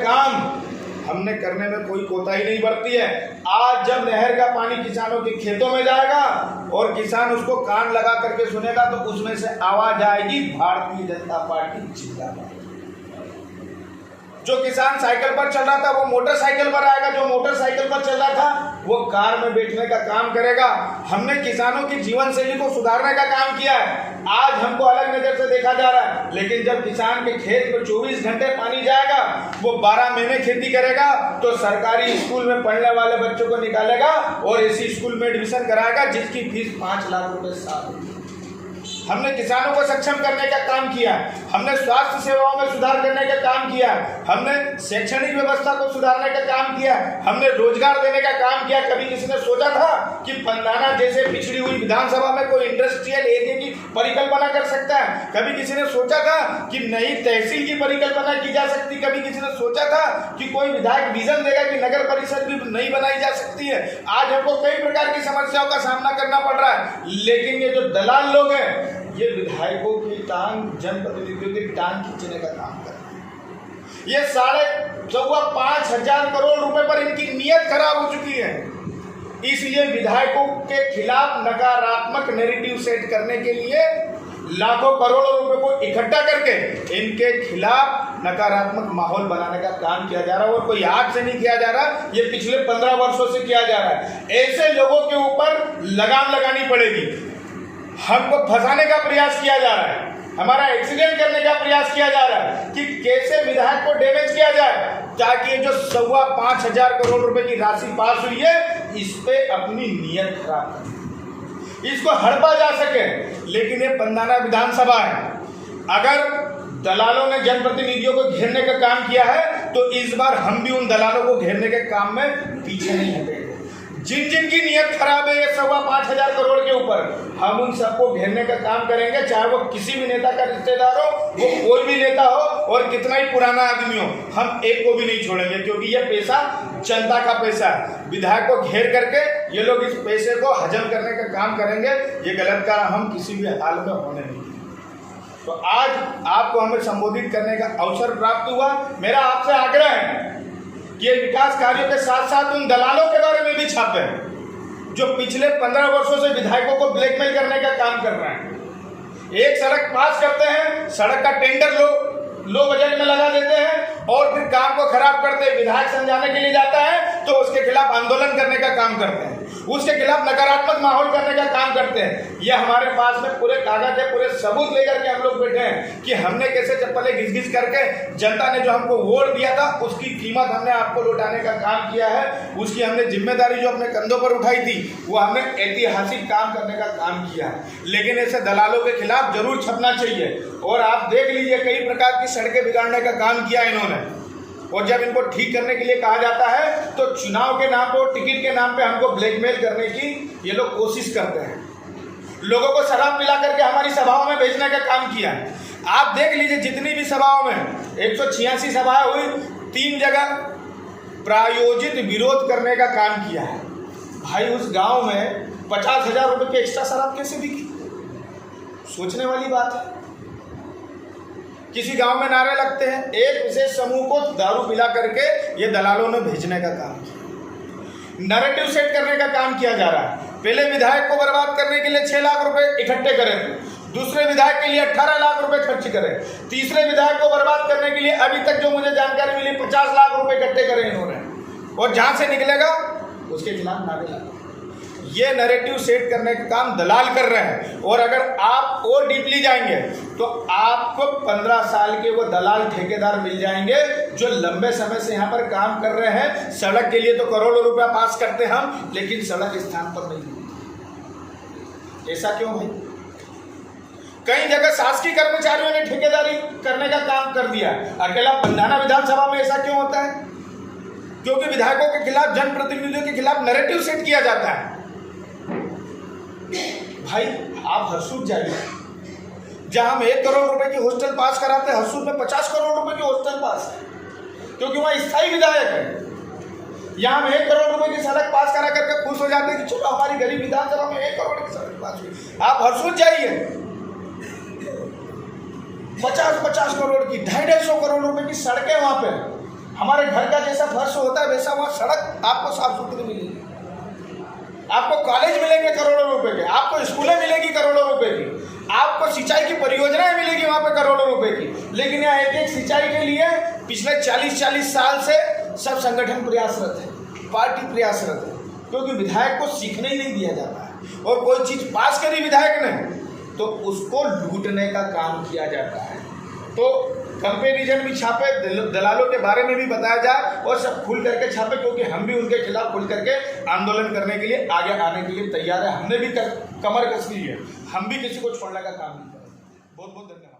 काम हमने करने में कोई कोताही नहीं बरती है। आज जब नहर का पानी किसानों के खेतों में जाएगा और किसान उसको कान लगा करके सुनेगा तो उसमें से आवाज आएगी भारतीय जनता पार्टी जिंदाबाद। जो किसान साइकिल पर चल रहा था वो मोटरसाइकिल पर आएगा, जो मोटरसाइकिल पर चल रहा था वो कार में बैठने का काम करेगा। हमने किसानों की जीवन शैली को सुधारने का काम किया है। आज हमको अलग नजर से देखा जा रहा है, लेकिन जब किसान के खेत में 24 घंटे पानी जाएगा, वो 12 महीने खेती करेगा तो सरकारी स्कूल में पढ़ने वाले बच्चों को निकालेगा और इसी स्कूल में एडमिशन कराएगा जिसकी फीस 5 लाख रुपए साल। हमने किसानों को सक्षम करने का काम किया, हमने स्वास्थ्य सेवाओं में सुधार करने का काम किया, हमने शैक्षणिक व्यवस्था को सुधारने का काम किया, हमने रोजगार देने का काम किया। कभी किसी ने सोचा था कि पंदाना जैसे पिछड़ी हुई विधानसभा में कोई इंडस्ट्रियल एरिया की परिकल्पना कर सकता है? कभी किसी ने सोचा था कि नई तहसील की परिकल्पना की जा सकती? कभी किसी ने सोचा था कि कोई विधायक विजन देगा कि नगर परिषद भी नई बनाई जा सकती है? आज हमको कई प्रकार की समस्याओं का सामना करना पड़ रहा है, लेकिन ये जो दलाल लोग हैं ये विधायकों की टांग, जनप्रतिनिधियों की टांग खींचने का काम कर रहे हैं। ये 4,500 करोड़ रुपए पर इनकी नीयत खराब हो चुकी है। इसलिए विधायकों के खिलाफ नकारात्मक नैरेटिव सेट करने के लिए लाखों करोड़ों रुपए को इकट्ठा करके इनके खिलाफ नकारात्मक माहौल बनाने का काम किया जा रहा है। और कोई आज से नहीं किया जा रहा, ये पिछले 15 वर्षों से किया जा रहा है। ऐसे लोगों के ऊपर लगाम लगानी पड़ेगी। हमको फंसाने का प्रयास किया जा रहा है, हमारा एक्सीडेंट करने का प्रयास किया जा रहा है कि कैसे विधायक को डैमेज किया जाए ताकि ये जो 5,25,000 करोड़ रुपए की राशि पास हुई है इस पे अपनी नीयत खराब कर, इसको हड़पा जा सके। लेकिन ये पंदाना विधानसभा है, अगर दलालों ने जनप्रतिनिधियों को घेरने का काम किया है तो इस बार हम भी उन दलालों को घेरने के काम में पीछे नहीं हटेंगे। जिन जिन की नीयत खराब है ये 5,25,000 करोड़ के ऊपर, हम उन सबको घेरने का काम करेंगे, चाहे वो किसी भी नेता का रिश्तेदार हो, वो कोई भी नेता हो और कितना ही पुराना आदमी हो, हम एक को भी नहीं छोड़ेंगे। क्योंकि ये पैसा जनता का पैसा है। विधायक को घेर करके ये लोग इस पैसे को हजम करने का काम करेंगे, ये गलत काम हम किसी भी हाल में होने नहीं। तो आज आपको हमें संबोधित करने का अवसर प्राप्त हुआ। मेरा आपसे आग्रह है कि ये विकास कार्यों के साथ साथ उन दलालों के बारे में भी छापे जो पिछले 15 वर्षों से विधायकों को ब्लैकमेल करने का काम कर रहे हैं। एक सड़क पास करते हैं, सड़क का टेंडर लो बजट में लगा देते हैं और फिर काम को खराब करते हैं। विधायक समझाने के लिए जाता है तो उसके खिलाफ आंदोलन करने का काम करते हैं, उसके खिलाफ नकारात्मक माहौल करने का काम करते हैं। ये हमारे पास में पूरे कागज है, पूरे सबूत लेकर के हम लोग बैठे हैं कि हमने कैसे चप्पलें घिस-घिस करके जनता ने जो हमको वोट दिया था उसकी कीमत हमने आपको लौटाने का काम किया है। उसकी हमने जिम्मेदारी जो अपने कंधों पर उठाई थी वो हमने ऐतिहासिक काम करने का काम किया है। लेकिन ऐसे दलालों के खिलाफ जरूर छपना चाहिए। और आप देख लीजिए कई प्रकार की सड़कें बिगाड़ने का काम किया इन्होंने, और जब इनको ठीक करने के लिए कहा जाता है तो चुनाव के नाम पे, टिकट के नाम पे हमको ब्लैकमेल करने की ये लोग कोशिश करते हैं। लोगों को शराब पिला करके हमारी सभाओं में भेजने का काम किया है। आप देख लीजिए जितनी भी सभाओं में 186 सभाएं हुई, 3 जगह प्रायोजित विरोध करने का काम किया है। भाई उस गांव में 50,000 रुपए की एक्स्ट्रा शराब कैसे बिकी? सोचने वाली बात है। किसी गांव में नारे लगते हैं, एक विशेष समूह को दारू पिला करके ये दलालों ने भेजने का काम किया, नैरेटिव सेट करने का काम किया जा रहा है। पहले विधायक को बर्बाद करने के लिए 6 लाख रुपए इकट्ठे करें, दूसरे विधायक के लिए 18 लाख रुपए खर्च करें, तीसरे विधायक को बर्बाद करने के लिए अभी तक जो मुझे जानकारी मिली 50 लाख रुपए इकट्ठे करे इन्होंने, और जहां से निकलेगा उसके खिलाफ नारे लगा। ये नैरेटिव सेट करने का काम दलाल कर रहे हैं। और अगर आप और डीपली जाएंगे तो आपको 15 साल के वो दलाल ठेकेदार मिल जाएंगे जो लंबे समय से यहाँ पर काम कर रहे हैं। सड़क के लिए तो करोड़ों रुपया पास करते हम, लेकिन सड़क स्थान पर नहीं होती। ऐसा क्यों भाई? कई जगह शासकीय कर्मचारियों ने ठेकेदारी करने का काम कर दिया, अकेला पंदाना विधानसभा में ऐसा क्यों होता है? क्योंकि विधायकों के खिलाफ, जनप्रतिनिधियों के खिलाफ नैरेटिव सेट किया जाता है। भाई आप हरसूद जाइए, जहां हम 1 करोड़ रुपए की हॉस्टल पास कराते हैं, हरसूद में 50 करोड़ रुपए की हॉस्टल पास है, क्योंकि वहां स्थायी विधायक है। यहाँ हम 1 करोड़ रुपए की सड़क पास करा करके खुश हो जाते हैं कि चलो हमारी गरीब विधानसभा में 1 करोड़ की सड़क पास हुई। आप हरसूद जाइए, 50-50 करोड़ की, 250 करोड़ रुपए की सड़कें वहां पे, हमारे घर का जैसा फर्श होता है वैसा वहाँ सड़क आपको साफ सुथरी मिलेगी, आपको कॉलेज मिलेंगे करोड़ों रुपए के, आपको स्कूलें मिलेगी करोड़ों रुपए की, आपको सिंचाई की परियोजनाएं मिलेगी वहाँ पे करोड़ों रुपए की। लेकिन यहाँ एक एक सिंचाई के लिए पिछले 40-40 साल से सब संगठन प्रयासरत है, पार्टी प्रयासरत है, क्योंकि विधायक को सीखने ही नहीं दिया जाता है। और कोई चीज पास करी विधायक ने तो उसको लूटने का काम किया जाता है। तो कंपेरिजन भी छापे, दलालों के बारे में भी बताया जाए और सब खुल करके छापे, क्योंकि हम भी उनके खिलाफ खुल करके आंदोलन करने के लिए आगे आने के लिए तैयार है। हमने भी कमर कस ली है, हम भी किसी को छोड़ने का काम नहीं करेंगे। बहुत बहुत धन्यवाद।